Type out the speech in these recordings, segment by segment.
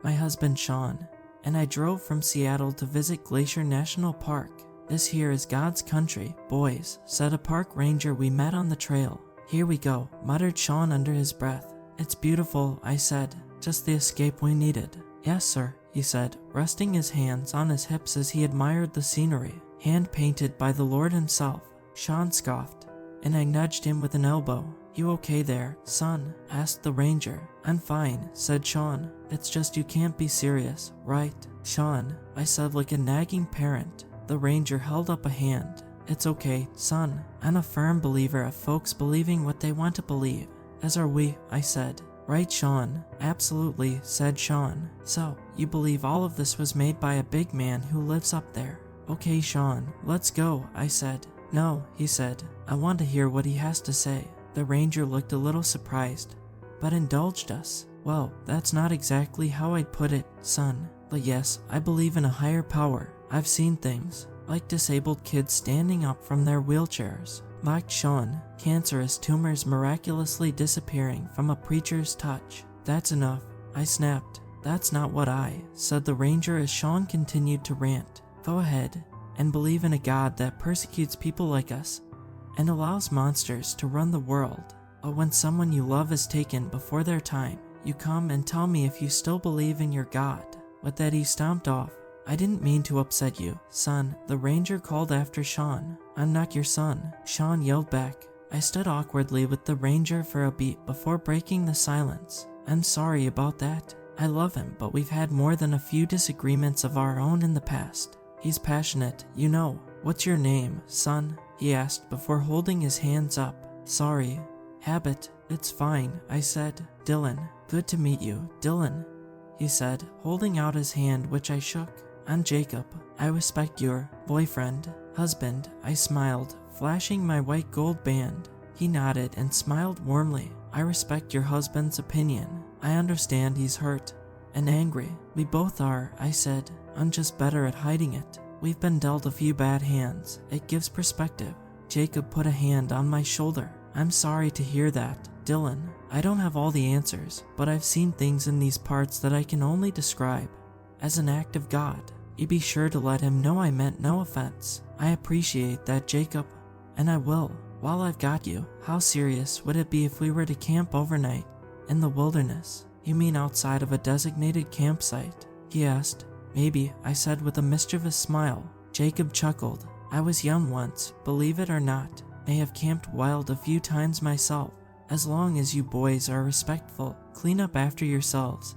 my husband Sean, and I drove from Seattle to visit Glacier National Park. This here is God's country, boys, said a park ranger we met on the trail. Here we go, muttered Sean under his breath. It's beautiful, I said. Just the escape we needed. Yes, sir, he said, resting his hands on his hips as he admired the scenery, hand-painted by the Lord himself. Sean scoffed, and I nudged him with an elbow. You okay there, son? Asked the ranger. I'm fine, said Sean. It's just you can't be serious, right? Sean, I said like a nagging parent. The ranger held up a hand. It's okay, son. I'm a firm believer of folks believing what they want to believe. As are we, I said. Right, Sean? Absolutely, said Sean. So, you believe all of this was made by a big man who lives up there? Okay, Sean, let's go, I said. No, he said. I want to hear what he has to say. The ranger looked a little surprised, but indulged us. Well, that's not exactly how I'd put it, son. But yes, I believe in a higher power. I've seen things, like disabled kids standing up from their wheelchairs. Mocked Sean, cancerous tumors miraculously disappearing from a preacher's touch. That's enough, I snapped. That's not what I, said the ranger as Sean continued to rant. Go ahead, and believe in a God that persecutes people like us, and allows monsters to run the world. But when someone you love is taken before their time, you come and tell me if you still believe in your God. With that he stomped off. I didn't mean to upset you, son, the ranger called after Sean. I'm not your son, Sean yelled back. I stood awkwardly with the ranger for a beat before breaking the silence. I'm sorry about that. I love him, but we've had more than a few disagreements of our own in the past. He's passionate, you know. What's your name, son? He asked before holding his hands up. Sorry. Habit. It's fine, I said. Dylan. Good to meet you, Dylan, he said, holding out his hand which I shook. I'm Jacob. I respect your boyfriend, husband, I smiled, flashing my white gold band. He nodded and smiled warmly. I respect your husband's opinion. I understand he's hurt and angry. We both are, I said. I'm just better at hiding it. We've been dealt a few bad hands. It gives perspective. Jacob put a hand on my shoulder. I'm sorry to hear that, Dylan. I don't have all the answers, but I've seen things in these parts that I can only describe as an act of God. You be sure to let him know I meant no offense. I appreciate that, Jacob, and I will. While I've got you, how serious would it be if we were to camp overnight in the wilderness? You mean outside of a designated campsite? He asked. Maybe, I said with a mischievous smile. Jacob chuckled. I was young once, believe it or not. May have camped wild a few times myself. As long as you boys are respectful, clean up after yourselves,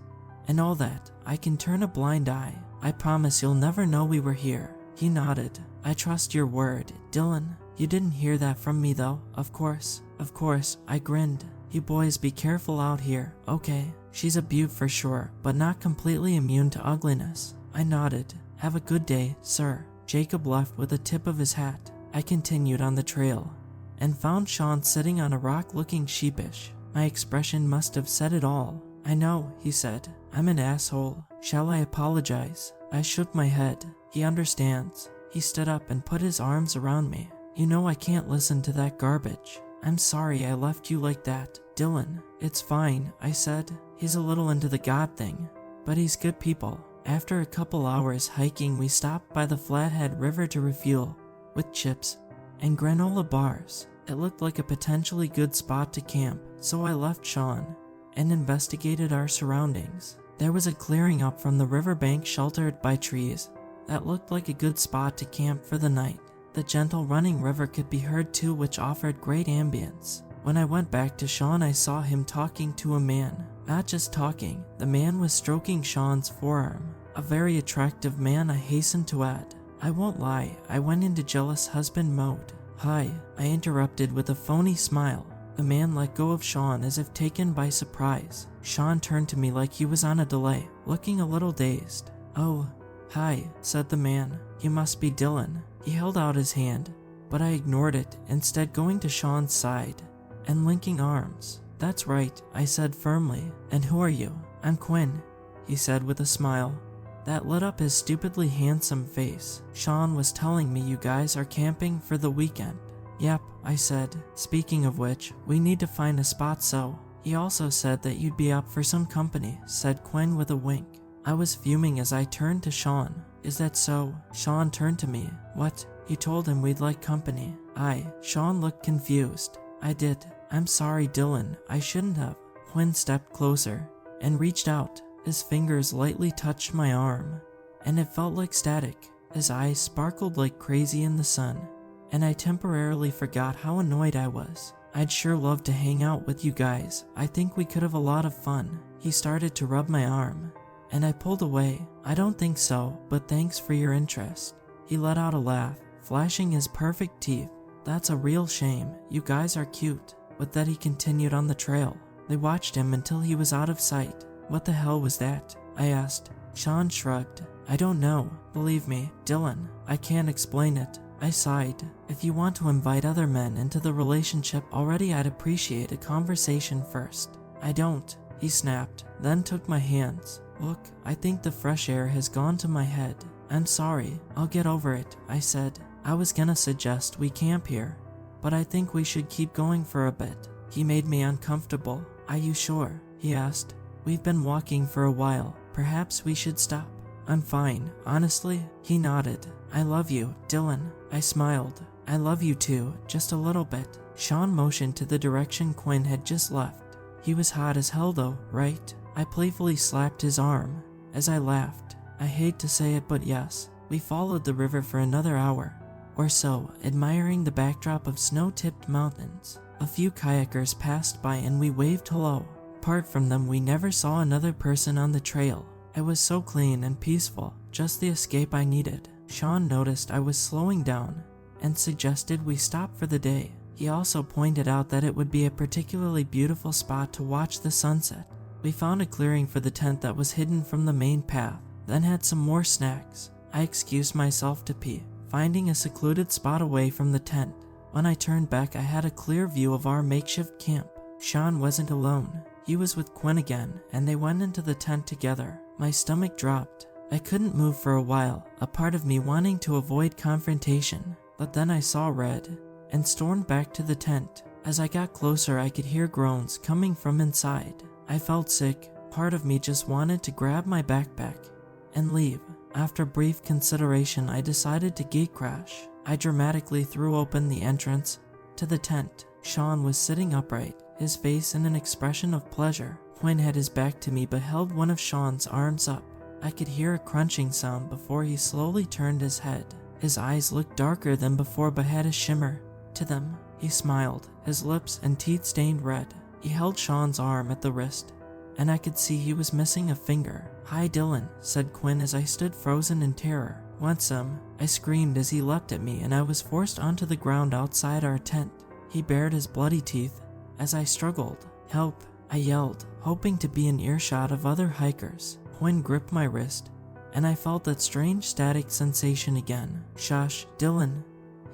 and all that, I can turn a blind eye. I promise you'll never know we were here. He nodded. I trust your word, Dylan. You didn't hear that from me though, of course. Of course, I grinned. You boys be careful out here, okay? She's a beaut for sure, but not completely immune to ugliness. I nodded. Have a good day, sir. Jacob left with a tip of his hat. I continued on the trail and found Sean sitting on a rock looking sheepish. My expression must have said it all. I know, he said. I'm an asshole. Shall I apologize? I shook my head. He understands. He stood up and put his arms around me. You know I can't listen to that garbage. I'm sorry I left you like that, Dylan. It's fine, I said. He's a little into the God thing, but he's good people. After a couple hours hiking, we stopped by the Flathead River to refuel with chips and granola bars. It looked like a potentially good spot to camp, so I left Sean and investigated our surroundings. There was a clearing up from the riverbank sheltered by trees that looked like a good spot to camp for the night. The gentle running river could be heard too, which offered great ambience. When I went back to Sean, I saw him talking to a man. Not just talking, the man was stroking Sean's forearm. A very attractive man, I hastened to add. I won't lie, I went into jealous husband mode. Hi, I interrupted with a phony smile. The man let go of Sean as if taken by surprise. Sean turned to me like he was on a delay, looking a little dazed. Oh, hi, said the man. You must be Dylan. He held out his hand, but I ignored it, instead going to Sean's side and linking arms. That's right, I said firmly. And who are you? I'm Quinn, he said with a smile that lit up his stupidly handsome face. Sean was telling me you guys are camping for the weekend. Yep, I said. Speaking of which, we need to find a spot, so. He also said that you'd be up for some company, said Quinn with a wink. I was fuming as I turned to Sean. Is that so? Sean turned to me. What? You told him we'd like company. Sean looked confused. I did. I'm sorry, Dylan. I shouldn't have. Quinn stepped closer and reached out. His fingers lightly touched my arm, and it felt like static. His eyes sparkled like crazy in the sun, and I temporarily forgot how annoyed I was. I'd sure love to hang out with you guys. I think we could have a lot of fun. He started to rub my arm, and I pulled away. I don't think so, but thanks for your interest. He let out a laugh, flashing his perfect teeth. That's a real shame. You guys are cute. With that, he continued on the trail. They watched him until he was out of sight. What the hell was that? I asked. Sean shrugged. I don't know. Believe me, Dylan, I can't explain it. I sighed. If you want to invite other men into the relationship already, I'd appreciate a conversation first. I don't, he snapped, then took my hands. Look, I think the fresh air has gone to my head. I'm sorry, I'll get over it, I said. I was gonna suggest we camp here, but I think we should keep going for a bit. He made me uncomfortable. Are you sure? He asked. We've been walking for a while. Perhaps we should stop. I'm fine, honestly, he nodded. I love you, Dylan. I smiled. I love you too, just a little bit. Sean motioned to the direction Quinn had just left. He was hot as hell though, right? I playfully slapped his arm as I laughed. I hate to say it, but yes. We followed the river for another hour or so, admiring the backdrop of snow-tipped mountains. A few kayakers passed by and we waved hello. Apart from them, we never saw another person on the trail. It was so clean and peaceful, just the escape I needed. Sean noticed I was slowing down and suggested we stop for the day. He also pointed out that it would be a particularly beautiful spot to watch the sunset. We found a clearing for the tent that was hidden from the main path, then had some more snacks. I excused myself to pee, finding a secluded spot away from the tent. When I turned back, I had a clear view of our makeshift camp. Sean wasn't alone. He was with Quinn again, and they went into the tent together. My stomach dropped. I couldn't move for a while, a part of me wanting to avoid confrontation. But then I saw red and stormed back to the tent. As I got closer, I could hear groans coming from inside. I felt sick. Part of me just wanted to grab my backpack and leave. After brief consideration, I decided to gatecrash. I dramatically threw open the entrance to the tent. Sean was sitting upright, his face in an expression of pleasure. Quinn had his back to me but held one of Sean's arms up. I could hear a crunching sound before he slowly turned his head. His eyes looked darker than before but had a shimmer to them. He smiled, his lips and teeth stained red. He held Sean's arm at the wrist, and I could see he was missing a finger. Hi Dylan, said Quinn as I stood frozen in terror. Want some? I screamed as he leapt at me and I was forced onto the ground outside our tent. He bared his bloody teeth as I struggled. Help, I yelled, hoping to be in earshot of other hikers. Quinn gripped my wrist, and I felt that strange static sensation again. Shush, Dylan,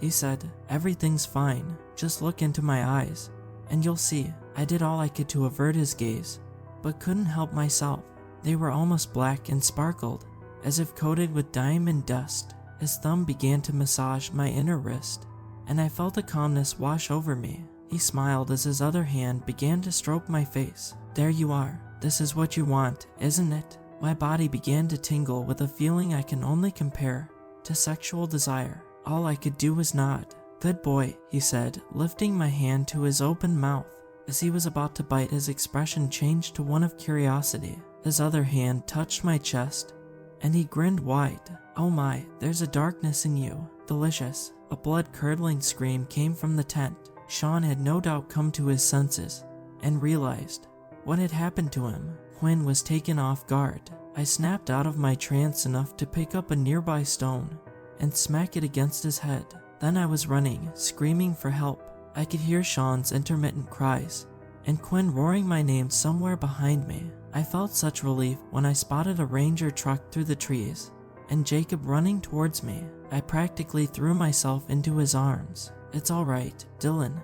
he said. Everything's fine. Just look into my eyes, and you'll see. I did all I could to avert his gaze, but couldn't help myself. They were almost black and sparkled, as if coated with diamond dust. His thumb began to massage my inner wrist, and I felt a calmness wash over me. He smiled as his other hand began to stroke my face. There you are. This is what you want, isn't it? My body began to tingle with a feeling I can only compare to sexual desire. All I could do was nod. Good boy, he said, lifting my hand to his open mouth. As he was about to bite, his expression changed to one of curiosity. His other hand touched my chest, and he grinned wide. Oh my, there's a darkness in you. Delicious. A blood-curdling scream came from the tent. Sean had no doubt come to his senses and realized what had happened to him. Quinn was taken off guard. I snapped out of my trance enough to pick up a nearby stone and smack it against his head. Then I was running, screaming for help. I could hear Sean's intermittent cries and Quinn roaring my name somewhere behind me. I felt such relief when I spotted a ranger truck through the trees and Jacob running towards me. I practically threw myself into his arms. It's all right, Dylan,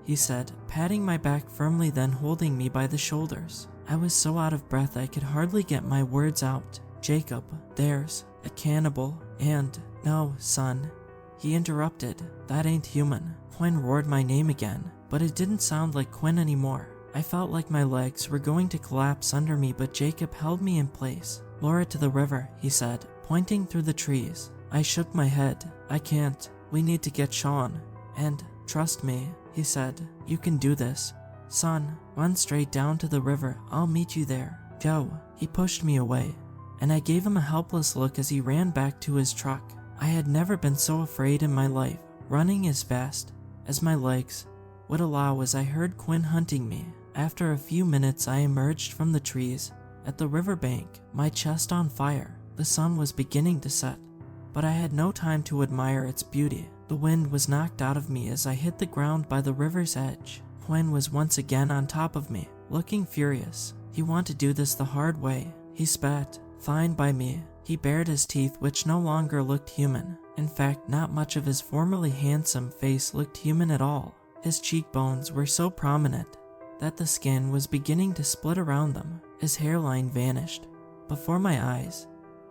he said, patting my back firmly, then holding me by the shoulders. I was so out of breath I could hardly get my words out. Jacob, there's a cannibal, and no, son, he interrupted. That ain't human. Quinn roared my name again, but it didn't sound like Quinn anymore. I felt like my legs were going to collapse under me, but Jacob held me in place. "Lower it to the river," he said, pointing through the trees. I shook my head. "I can't. We need to get Sean. And trust me," he said. "You can do this. Son, run straight down to the river. I'll meet you there. Go." He pushed me away, and I gave him a helpless look as he ran back to his truck. I had never been so afraid in my life, running as fast as my legs would allow as I heard Quinn hunting me. After a few minutes, I emerged from the trees at the riverbank, my chest on fire. The sun was beginning to set, but I had no time to admire its beauty. The wind was knocked out of me as I hit the ground by the river's edge. Quinn was once again on top of me, looking furious. He wanted to do this the hard way. He spat. "Fine by me." He bared his teeth, which no longer looked human. In fact, not much of his formerly handsome face looked human at all. His cheekbones were so prominent that the skin was beginning to split around them. His hairline vanished before my eyes,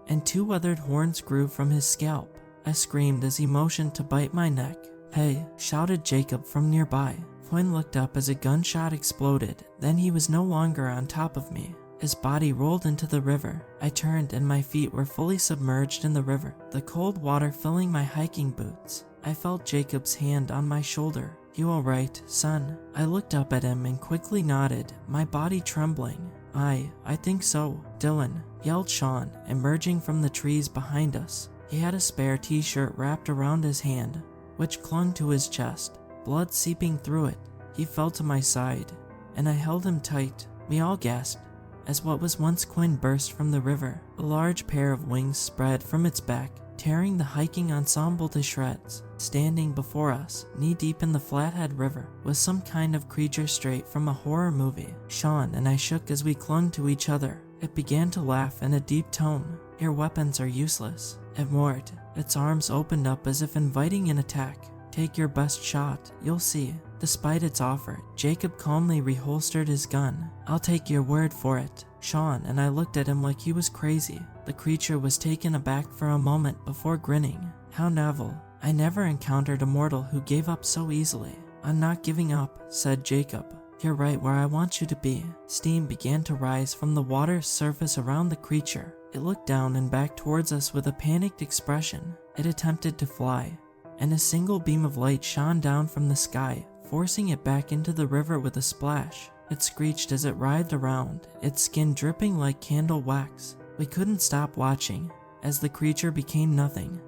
and 2 weathered horns grew from his scalp. I screamed as he motioned to bite my neck. "Hey!" shouted Jacob from nearby. Quinn looked up as a gunshot exploded. Then he was no longer on top of me. His body rolled into the river. I turned and my feet were fully submerged in the river, the cold water filling my hiking boots. I felt Jacob's hand on my shoulder. "You all right, son?" I looked up at him and quickly nodded, my body trembling. I think so, Dylan," yelled Sean, emerging from the trees behind us. He had a spare t-shirt wrapped around his hand, which clung to his chest, blood seeping through it. He fell to my side, and I held him tight. We all gasped as what was once Quinn burst from the river. A large pair of wings spread from its back, tearing the hiking ensemble to shreds. Standing before us, knee-deep in the Flathead River, was some kind of creature straight from a horror movie. Sean and I shook as we clung to each other. It began to laugh in a deep tone. "Your weapons are useless." It roared. Its arms opened up as if inviting an attack. "Take your best shot, you'll see." Despite its offer, Jacob calmly reholstered his gun. "I'll take your word for it." Sean and I looked at him like he was crazy. The creature was taken aback for a moment before grinning. "How novel. I never encountered a mortal who gave up so easily." "I'm not giving up," said Jacob. "You're right where I want you to be." Steam began to rise from the water's surface around the creature. It looked down and back towards us with a panicked expression. It attempted to fly, and a single beam of light shone down from the sky, forcing it back into the river with a splash. It screeched as it writhed around, its skin dripping like candle wax. We couldn't stop watching as the creature became nothing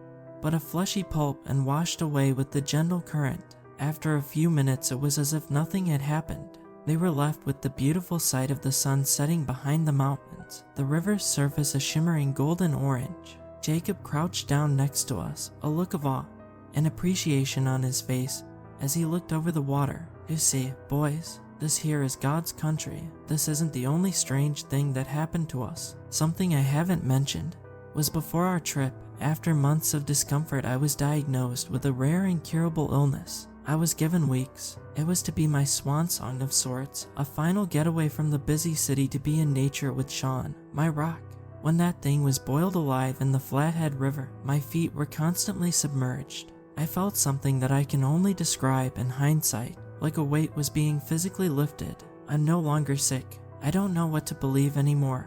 but a fleshy pulp and washed away with the gentle current. After a few minutes, it was as if nothing had happened. They were left with the beautiful sight of the sun setting behind the mountains, the river's surface a shimmering golden orange. Jacob crouched down next to us, a look of awe and appreciation on his face as he looked over the water. "You see, boys, this here is God's country. This isn't the only strange thing that happened to us. Something I haven't mentioned was before our trip. After months of discomfort, I was diagnosed with a rare incurable illness. I was given weeks. It was to be my swan song of sorts, a final getaway from the busy city to be in nature with Sean, my rock. When that thing was boiled alive in the Flathead River, my feet were constantly submerged. I felt something that I can only describe in hindsight, like a weight was being physically lifted. I'm no longer sick. I don't know what to believe anymore.